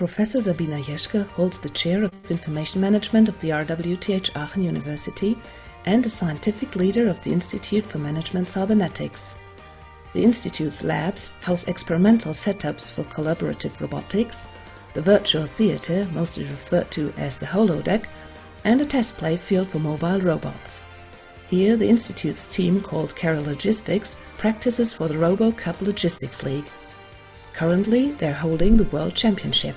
Professor Sabina Jeschke holds the Chair of Information Management of the RWTH Aachen University and is scientific leader of the Institute for Management Cybernetics. The Institute's labs house experimental setups for collaborative robotics, the virtual theatre, mostly referred to as the holodeck, and a test play field for mobile robots. Here, the Institute's team, called Carol Logistics, practices for the Robo Cup Logistics League. Currently, they're holding the World Championship.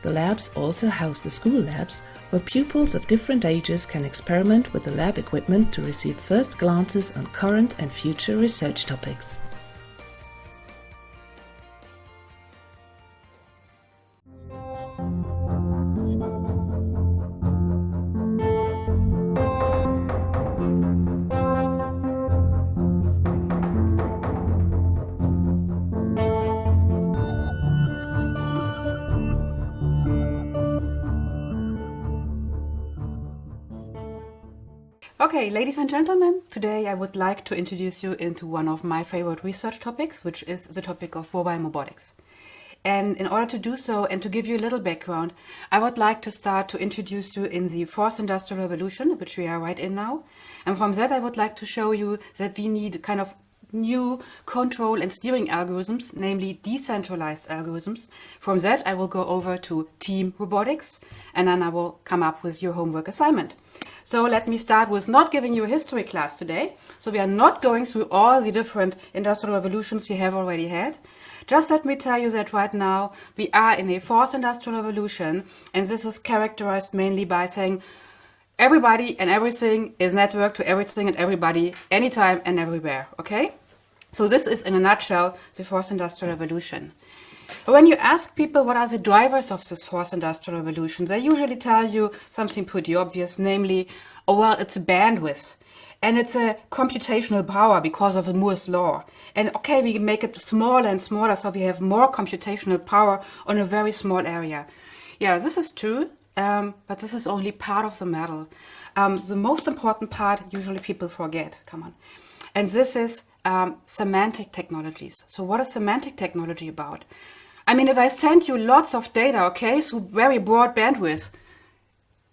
The labs also house the school labs, where pupils of different ages can experiment with the lab equipment to receive first glances on current and future research topics. Okay, ladies and gentlemen, today I would like to introduce you into one of my favorite research topics, which is the topic of mobile robotics. And in order to do so and to give you a little background, I would like to start to introduce you in the fourth industrial revolution, which we are right in now. And from that I would like to show you that we need kind of new control and steering algorithms, namely decentralized algorithms. From that I will go over to team robotics, and then I will come up with your homework assignment. So let me start with not giving you a history class today. So we are not going through all the different industrial revolutions we have already had. Just let me tell you that right now we are in a fourth industrial revolution, and this is characterized mainly by saying everybody and everything is networked to everything and everybody, anytime and everywhere, okay? So this is in a nutshell the fourth industrial revolution. When you ask people what are the drivers of this fourth industrial revolution, they usually tell you something pretty obvious, namely, oh well, it's bandwidth. And it's a computational power because of the Moore's law. And okay, we make it smaller and smaller, so we have more computational power on a very small area. Yeah, this is true, but this is only part of the medal. The most important part, usually people forget, come on. And this is semantic technologies. So what is semantic technology about? I mean, if I send you lots of data, okay, through very broad bandwidth,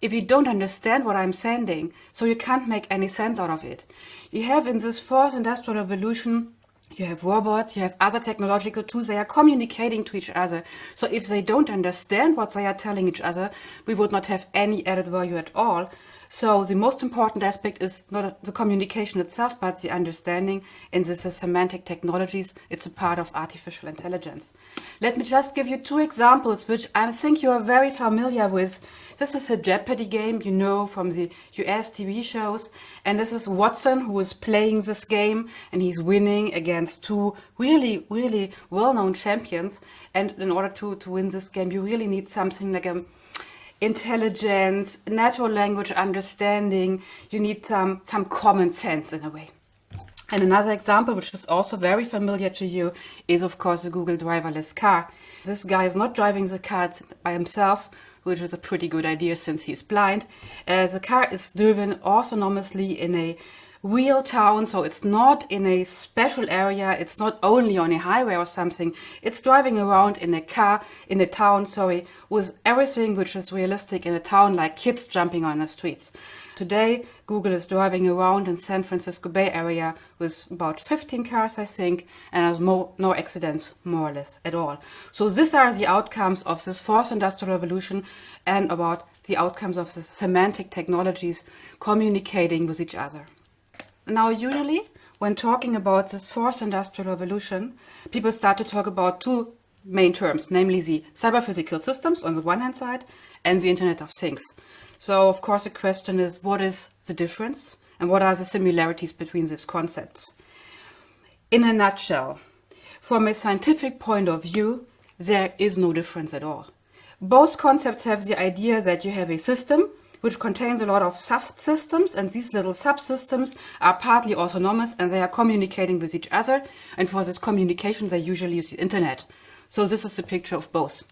if you don't understand what I'm sending, so you can't make any sense out of it. You have in this fourth industrial revolution, you have robots, you have other technological tools, they are communicating to each other. So if they don't understand what they are telling each other, we would not have any added value at all. So the most important aspect is not the communication itself, but the understanding. And this is semantic technologies. It's a part of artificial intelligence. Let me just give you two examples, which I think you are very familiar with. This is a Jeopardy game, you know, from the US TV shows. And this is Watson, who is playing this game, and he's winning against two really, really well-known champions. And in order to win this game, you really need something like intelligence, natural language understanding. You need some common sense in a way. And another example, which is also very familiar to you, is of course the Google Driverless Car. This guy is not driving the car by himself, which is a pretty good idea since he's blind. The car is driven autonomously in a real town, so it's not in a special area, it's not only on a highway or something, it's driving around in a car, in a town, with everything which is realistic in a town, like kids jumping on the streets. Today, Google is driving around in San Francisco Bay Area with about 15 cars, I think, and there's no accidents, more or less, at all. So these are the outcomes of this fourth industrial revolution and about the outcomes of the semantic technologies communicating with each other. Now, usually, when talking about this fourth industrial revolution, people start to talk about two main terms, namely the cyber-physical systems on the one hand side and the Internet of Things. So, of course, the question is, what is the difference and what are the similarities between these concepts? In a nutshell, from a scientific point of view, there is no difference at all. Both concepts have the idea that you have a system which contains a lot of subsystems, and these little subsystems are partly autonomous and they are communicating with each other, and for this communication they usually use the internet. So this is the picture of both.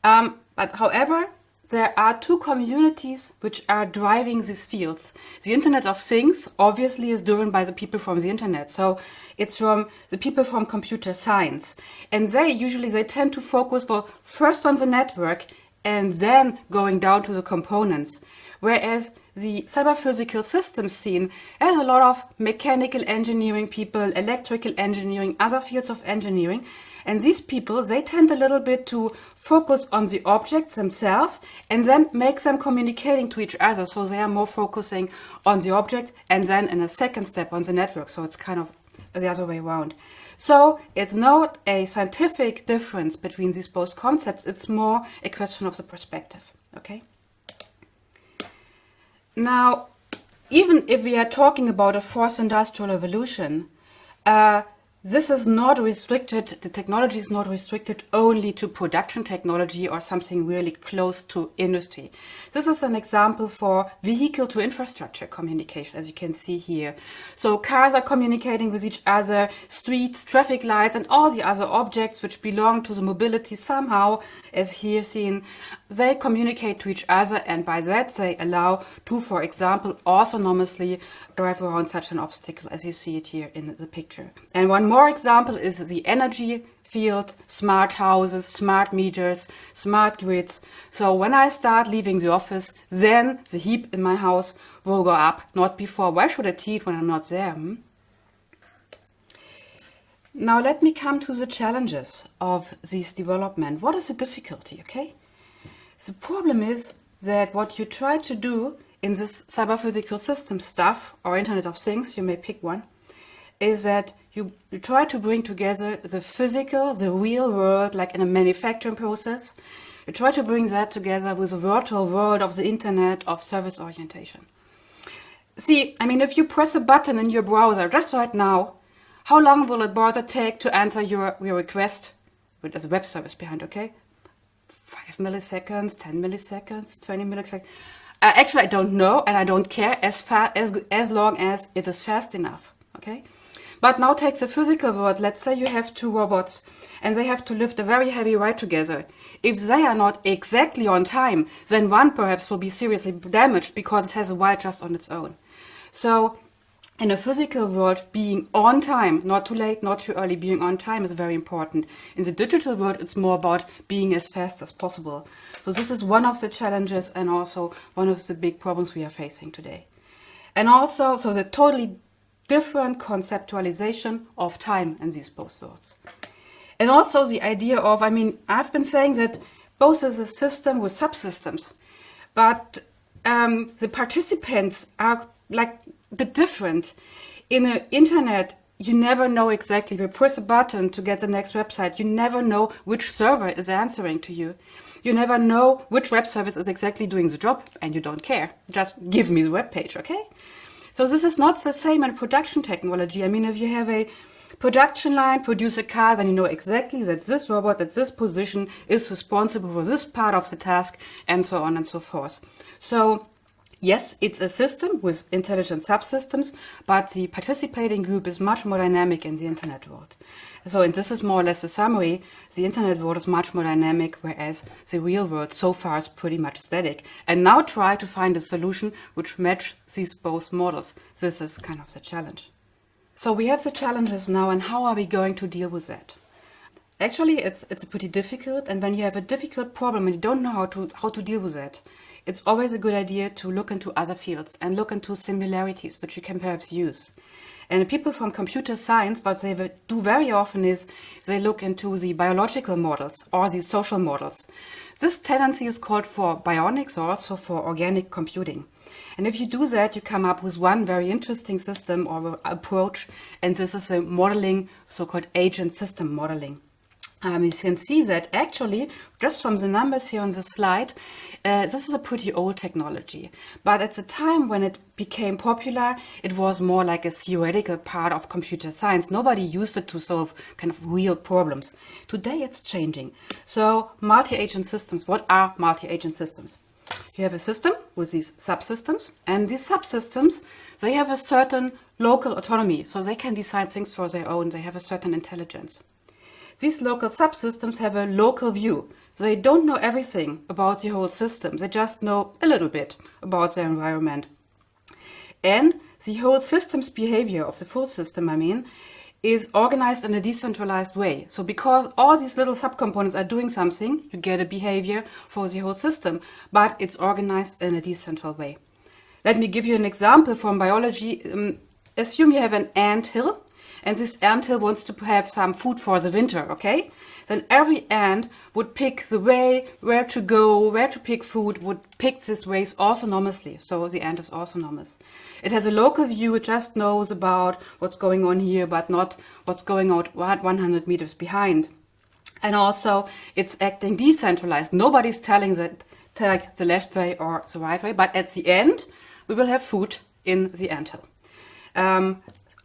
But however, there are two communities which are driving these fields. The Internet of Things obviously is driven by the people from the Internet. So it's from the people from computer science. And they tend to focus, well, first on the network and then going down to the components. Whereas the cyber-physical systems scene has a lot of mechanical engineering people, electrical engineering, other fields of engineering. And these people, they tend a little bit to focus on the objects themselves and then make them communicating to each other. So they are more focusing on the object and then in a second step on the network. So it's kind of the other way around. So it's not a scientific difference between these both concepts. It's more a question of the perspective. Okay? Now, even if we are talking about a fourth industrial revolution, this is not restricted, the technology is not restricted only to production technology or something really close to industry. This is an example for vehicle to infrastructure communication, as you can see here. So cars are communicating with each other, streets, traffic lights, and all the other objects which belong to the mobility somehow, as here seen, they communicate to each other, and by that they allow to, for example, autonomously drive around such an obstacle as you see it here in the picture. And one more example is the energy field, smart houses, smart meters, smart grids. So when I start leaving the office, then the heat in my house will go up, not before. Why should it heat when I'm not there? Now let me come to the challenges of this development. What is the difficulty, okay? The problem is that what you try to do in this cyber-physical system stuff, or Internet of Things, you may pick one, is that you try to bring together the physical, the real world, like in a manufacturing process. You try to bring that together with the virtual world of the Internet of service orientation. See, I mean, if you press a button in your browser just right now, how long will a browser take to answer your request? There's a web service behind, okay? 5 milliseconds, 10 milliseconds, 20 milliseconds. Actually, I don't know, and I don't care as long as it is fast enough, okay? But now take the physical world. Let's say you have two robots, and they have to lift a very heavy ride together. If they are not exactly on time, then one perhaps will be seriously damaged because it has a ride just on its own. So in a physical world, being on time, not too late, not too early, being on time is very important. In the digital world, it's more about being as fast as possible. So this is one of the challenges and also one of the big problems we are facing today. And also, so the totally different conceptualization of time in these both worlds. And also the idea of, I mean, I've been saying that both is a system with subsystems, but the participants are like a bit different. In the internet, you never know exactly. If you press a button to get the next website, you never know which server is answering to you. You never know which web service is exactly doing the job, and you don't care. Just give me the web page, okay? So this is not the same in production technology. I mean, if you have a production line, produce a car, then you know exactly that this robot at this position is responsible for this part of the task, and so on and so forth. So yes, it's a system with intelligent subsystems, but the participating group is much more dynamic in the internet world. So, and this is more or less a summary, the internet world is much more dynamic, whereas the real world so far is pretty much static. And now try to find a solution which match these both models. This is kind of the challenge. So we have the challenges now, and how are we going to deal with that? Actually, it's pretty difficult, and when you have a difficult problem and you don't know how to deal with it, it's always a good idea to look into other fields and look into similarities, which you can perhaps use. And people from computer science, what they do very often is they look into the biological models or the social models. This tendency is called for bionics or also for organic computing. And if you do that, you come up with one very interesting system or approach, and this is a modeling, so-called agent system modeling. You can see that actually, just from the numbers here on the slide, this is a pretty old technology. But at the time when it became popular, it was more like a theoretical part of computer science. Nobody used it to solve kind of real problems. Today it's changing. So multi-agent systems, what are multi-agent systems? You have a system with these subsystems, and these subsystems, they have a certain local autonomy. So they can decide things for their own. They have a certain intelligence. these local subsystems have a local view. They don't know everything about the whole system. They just know a little bit about their environment. And the whole system's behavior of the full system, is organized in a decentralized way. So because all these little subcomponents are doing something, you get a behavior for the whole system, but it's organized in a decentral way. Let me give you an example from biology. Assume you have an ant hill, and this ant hill wants to have some food for the winter, okay? Then every ant would pick the way, where to go, where to pick food, would pick these ways autonomously. So the ant is autonomous. It has a local view, it just knows about what's going on here, but not what's going on 100 meters behind. And also, it's acting decentralized. Nobody's telling that take the left way or the right way, but at the end, we will have food in the anthill.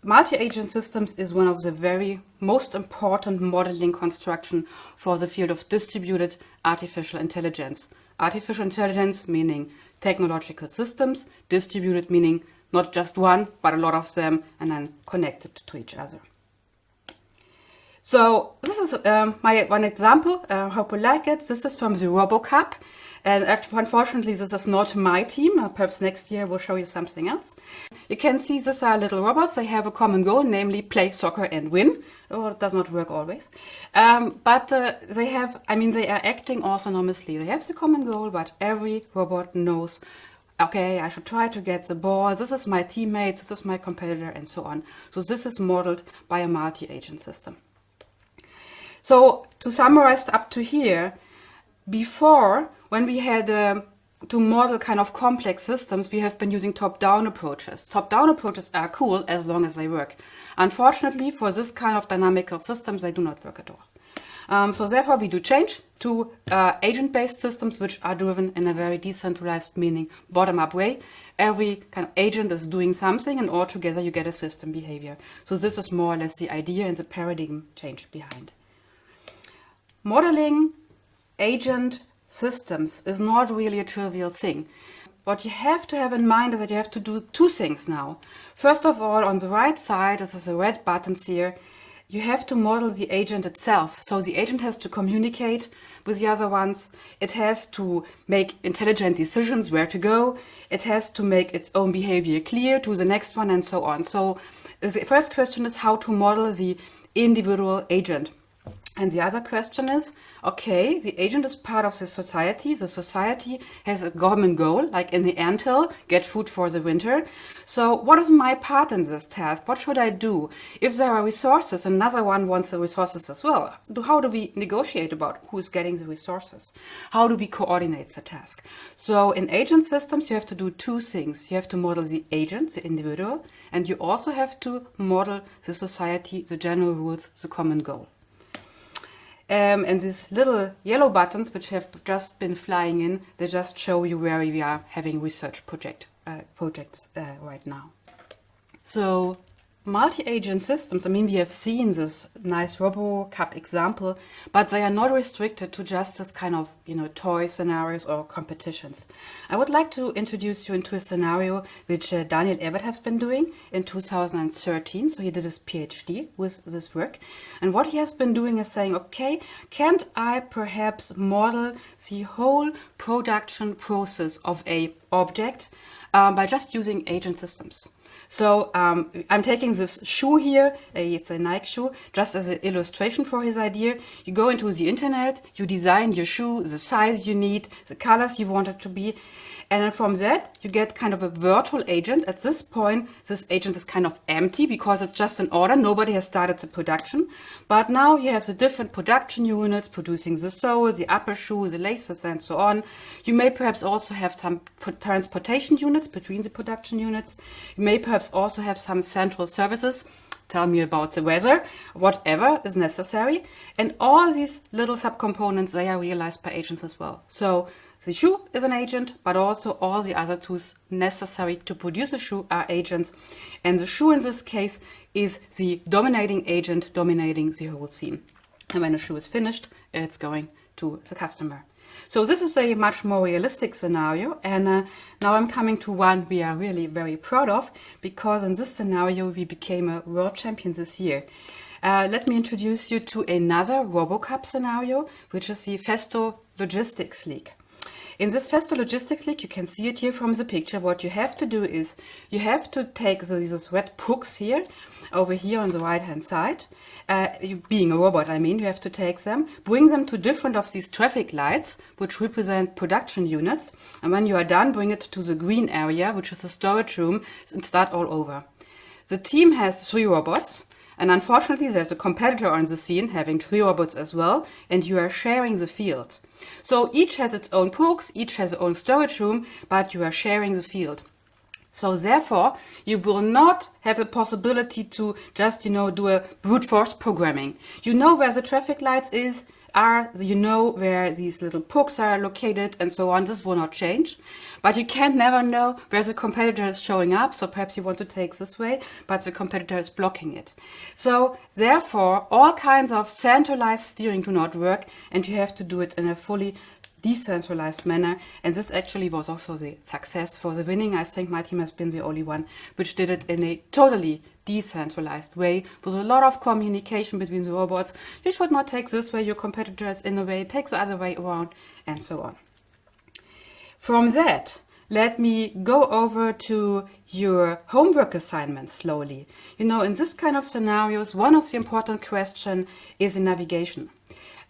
Multi-agent systems is one of the very most important modeling construction for the field of distributed artificial intelligence. Artificial intelligence meaning technological systems, distributed meaning not just one, but a lot of them, and then connected to each other. So this is my one example. I hope you like it. This is from the RoboCup. And actually, unfortunately, this is not my team. Perhaps next year we'll show you something else. You can see these are little robots. They have a common goal, namely play soccer and win. Oh, it does not work always. But they are acting autonomously. They have the common goal, but every robot knows, okay, I should try to get the ball. This is my teammate, this is my competitor, and so on. So this is modeled by a multi-agent system. So to summarize up to here, before, when we had to model kind of complex systems, we have been using top-down approaches. Top-down approaches are cool as long as they work. Unfortunately, for this kind of dynamical systems, they do not work at all. So therefore, we do change to agent-based systems, which are driven in a very decentralized, meaning bottom-up way. Every kind of agent is doing something, and all together you get a system behavior. So this is more or less the idea and the paradigm change behind. Modeling agent systems is not really a trivial thing. What you have to have in mind is that you have to do two things now. First of all, on the right side, this is the red buttons here, you have to model the agent itself. So the agent has to communicate with the other ones. It has to make intelligent decisions where to go. It has to make its own behavior clear to the next one, and so on. So the first question is how to model the individual agent. And the other question is, okay, the agent is part of the society. The society has a common goal, like in the anthill, get food for the winter. So what is my part in this task? What should I do? If there are resources, another one wants the resources as well. How do we negotiate about who's getting the resources? How do we coordinate the task? So in agent systems, you have to do two things. You have to model the agent, the individual, and you also have to model the society, the general rules, the common goal. And these little yellow buttons, which have just been flying in, they just show you where we are having research projects right now. So multi-agent systems, we have seen this nice RoboCup example, but they are not restricted to just this kind of, toy scenarios or competitions. I would like to introduce you into a scenario which Daniel Ebert has been doing in 2013. So he did his PhD with this work. And what he has been doing is saying, okay, can't I perhaps model the whole production process of a object by just using agent systems? So I'm taking this shoe here, it's a Nike shoe, just as an illustration for his idea. You go into the internet, you design your shoe, the size you need, the colors you want it to be, and then from that you get kind of a virtual agent. At this point, this agent is kind of empty because it's just an order. Nobody has started the production. But now you have the different production units producing the sole, the upper shoe, the laces, and so on. You may perhaps also have some transportation units between the production units. You may perhaps also have some central services. Tell me about the weather, whatever is necessary. And all these little subcomponents, they are realized by agents as well. So the shoe is an agent, but also all the other tools necessary to produce a shoe are agents. And the shoe in this case is the dominating agent dominating the whole scene. And when the shoe is finished, it's going to the customer. So this is a much more realistic scenario, and now I'm coming to one we are really very proud of, because in this scenario we became a world champion this year. let me introduce you to another RoboCup scenario, which is the Festo Logistics League. In this Festo Logistics League, you can see it here from the picture. What you have to do is you have to take these red hooks here, over here on the right hand side. Being a robot, I mean, you have to take them, bring them to different of these traffic lights, which represent production units. And when you are done, bring it to the green area, which is the storage room, and start all over. The team has 3 robots. And unfortunately, there's a competitor on the scene having 3 robots as well, and you are sharing the field. So each has its own hooks, each has its own storage room, but you are sharing the field. So therefore, you will not have the possibility to just, do a brute force programming. You know where the traffic lights are, you know where these little hooks are located and so on. This will not change. But you can never know where the competitor is showing up. So perhaps you want to take this way, but the competitor is blocking it. So therefore, all kinds of centralized steering do not work, and you have to do it in a fully decentralized manner. And this actually was also the success for the winning. I think my team has been the only one which did it in a totally decentralized way with a lot of communication between the robots. You should not take this way, your competitor is in the way, take the other way around, and so on. From that, let me go over to your homework assignment slowly. In this kind of scenarios, one of the important questions is the navigation.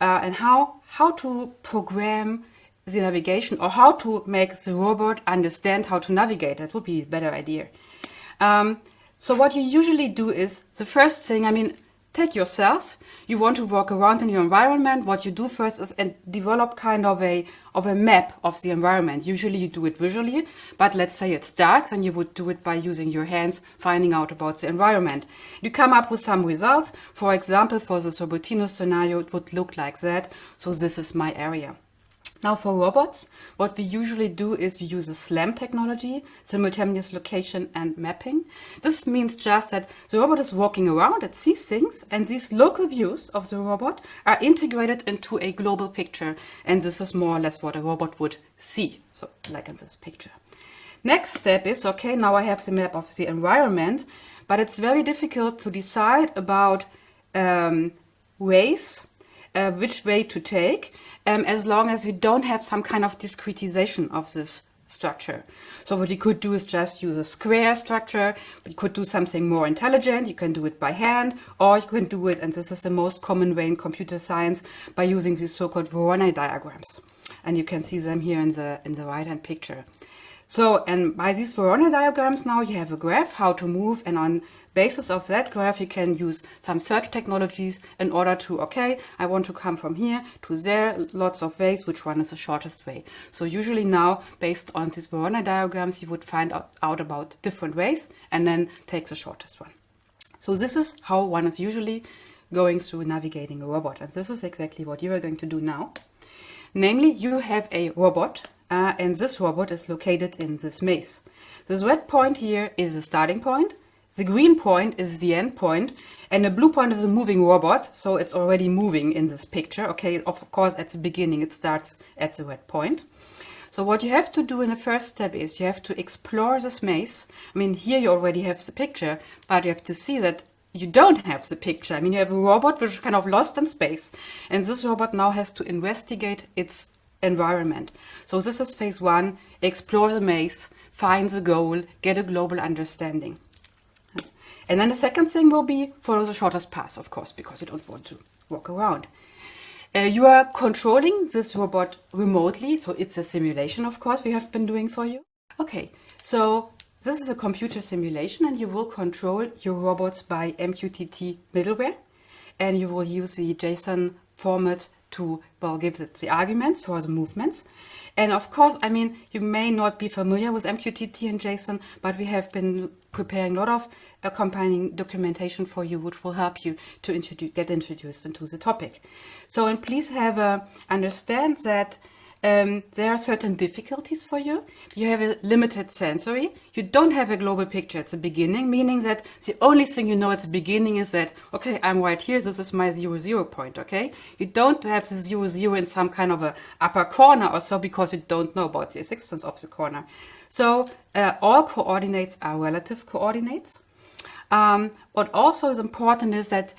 And how to program the navigation, or how to make the robot understand how to navigate. That would be a better idea. So what you usually do is, the first thing, take yourself. You want to walk around in your environment. What you do first is develop kind of a map of the environment. Usually you do it visually, but let's say it's dark, then you would do it by using your hands, finding out about the environment. You come up with some results. For example, for the Robotics scenario, it would look like that. So this is my area. Now for robots, what we usually do is we use a SLAM technology, simultaneous location and mapping. This means just that the robot is walking around, it sees things, and these local views of the robot are integrated into a global picture. And this is more or less what a robot would see, so like in this picture. Next step is, okay, now I have the map of the environment, but it's very difficult to decide about ways, which way to take, as long as you don't have some kind of discretization of this structure. So what you could do is just use a square structure. You could do something more intelligent. You can do it by hand, or you can do it, and this is the most common way in computer science, by using these so-called Voronoi diagrams. And you can see them here in the right-hand picture. So, and by these Voronoi diagrams now you have a graph, how to move, and on basis of that graph you can use some search technologies in order to, okay, I want to come from here to there, lots of ways, which one is the shortest way. So usually now, based on these Voronoi diagrams, you would find out about different ways and then take the shortest one. So this is how one is usually going through navigating a robot, and this is exactly what you are going to do now. Namely, you have a robot, and this robot is located in this maze. This red point here is the starting point, the green point is the end point, and the blue point is a moving robot, so it's already moving in this picture. Okay, of course at the beginning it starts at the red point. So what you have to do in the first step is you have to explore this maze. Here you already have the picture, but you have to see that you don't have the picture. You have a robot which is kind of lost in space, and this robot now has to investigate its environment. So this is phase 1, explore the maze, find the goal, get a global understanding. And then the second thing will be follow the shortest path, of course, because you don't want to walk around. You are controlling this robot remotely, so it's a simulation, of course, we have been doing for you. Okay, so this is a computer simulation, and you will control your robots by MQTT middleware, and you will use the JSON format to, well, give it the arguments for the movements. And of course, you may not be familiar with MQTT and JSON, but we have been preparing a lot of accompanying documentation for you, which will help you to get introduced into the topic. So, and please understand that there are certain difficulties for you. You have a limited sensory. You don't have a global picture at the beginning, meaning that the only thing you know at the beginning is that, okay, I'm right here, this is my 0, 0 point, okay? You don't have the 0, 0 in some kind of a upper corner or so, because you don't know about the existence of the corner. So all coordinates are relative coordinates. What also is important is that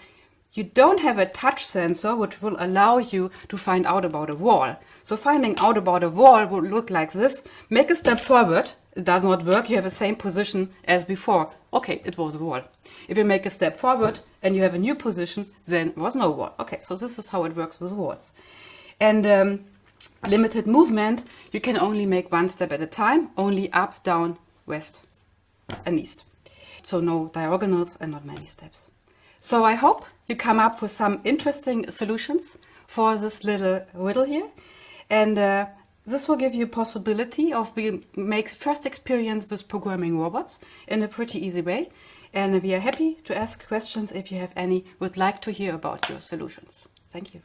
you don't have a touch sensor which will allow you to find out about a wall. So finding out about a wall would look like this. Make a step forward. It does not work. You have the same position as before. Okay, it was a wall. If you make a step forward and you have a new position, then it was no wall. Okay, so this is how it works with walls. And limited movement, you can only make one step at a time, only up, down, west and east. So no diagonals and not many steps. So I hope you come up with some interesting solutions for this little riddle here. And this will give you a possibility of make first experience with programming robots in a pretty easy way. And we are happy to ask questions if you have any, would like to hear about your solutions. Thank you.